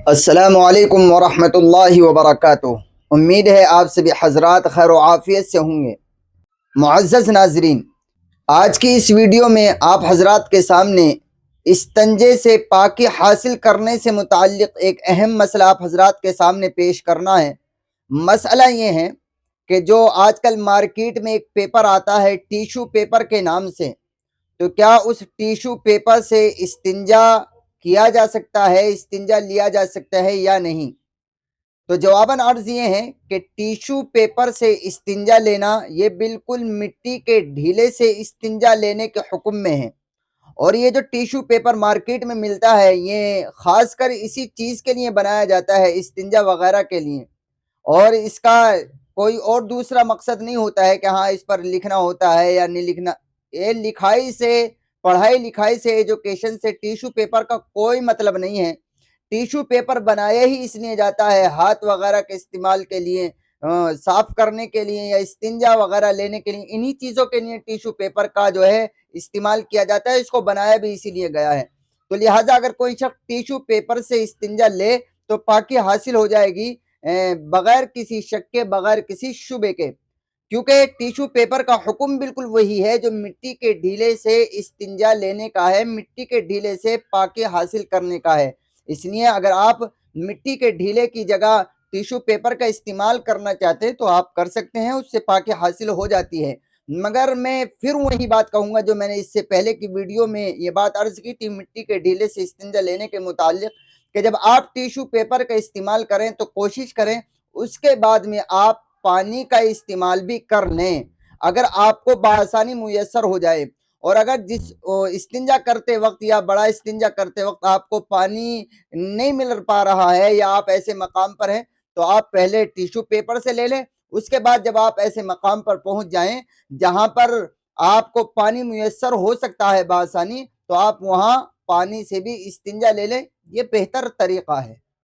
السلام علیکم ورحمۃ اللہ وبرکاتہ۔ امید ہے آپ سبھی حضرات خیر و عافیت سے ہوں گے۔ معزز ناظرین، آج کی اس ویڈیو میں آپ حضرات کے سامنے استنجے سے پاکی حاصل کرنے سے متعلق ایک اہم مسئلہ آپ حضرات کے سامنے پیش کرنا ہے۔ مسئلہ یہ ہے کہ جو آج کل مارکیٹ میں ایک پیپر آتا ہے ٹیشو پیپر کے نام سے، تو کیا اس ٹیشو پیپر سے استنجا کیا جا سکتا ہے، استنجا لیا جا سکتا ہے یا نہیں؟ تو جواباً عرض یہ ہے کہ ٹیشو پیپر سے استنجا لینا یہ بالکل مٹی کے ڈھیلے سے استنجا لینے کے حکم میں ہے، اور یہ جو ٹیشو پیپر مارکیٹ میں ملتا ہے یہ خاص کر اسی چیز کے لیے بنایا جاتا ہے، استنجا وغیرہ کے لیے، اور اس کا کوئی اور دوسرا مقصد نہیں ہوتا ہے کہ ہاں اس پر لکھنا ہوتا ہے یا نہیں لکھنا۔ یہ لکھائی سے، پڑھائی لکھائی سے، ایجوکیشن سے ٹیشو پیپر کا کوئی مطلب نہیں ہے۔ ٹیشو پیپر بنایا ہی اس لیے جاتا ہے ہاتھ وغیرہ کے استعمال کے لیے، صاف کرنے کے لیے یا استنجا وغیرہ لینے کے لیے، انہی چیزوں کے لیے ٹیشو پیپر کا جو ہے استعمال کیا جاتا ہے، اس کو بنایا بھی اسی لیے گیا ہے۔ تو لہٰذا اگر کوئی شخص ٹیشو پیپر سے استنجا لے تو پاکی حاصل ہو جائے گی، بغیر کسی شک کے، بغیر کسی شبے کے، کیونکہ ٹیشو پیپر کا حکم بالکل وہی ہے جو مٹی کے ڈھیلے سے استنجا لینے کا ہے، مٹی کے ڈھیلے سے پاکی حاصل کرنے کا ہے۔ اس لیے اگر آپ مٹی کے ڈھیلے کی جگہ ٹیشو پیپر کا استعمال کرنا چاہتے ہیں تو آپ کر سکتے ہیں، اس سے پاکی حاصل ہو جاتی ہے۔ مگر میں پھر وہی بات کہوں گا جو میں نے اس سے پہلے کی ویڈیو میں یہ بات عرض کی تھی مٹی کے ڈھیلے سے استنجا لینے کے متعلق، کہ جب آپ ٹیشو پیپر کا استعمال کریں تو کوشش کریں اس کے بعد میں آپ پانی کا استعمال بھی کر لیں، اگر آپ کو بآسانی میسر ہو جائے۔ اور اگر جس استنجا کرتے وقت یا بڑا استنجا کرتے وقت آپ کو پانی نہیں مل پا رہا ہے یا آپ ایسے مقام پر ہیں تو آپ پہلے ٹیشو پیپر سے لے لیں، اس کے بعد جب آپ ایسے مقام پر پہنچ جائیں جہاں پر آپ کو پانی میسر ہو سکتا ہے بآسانی، تو آپ وہاں پانی سے بھی استنجا لے لیں، یہ بہتر طریقہ ہے۔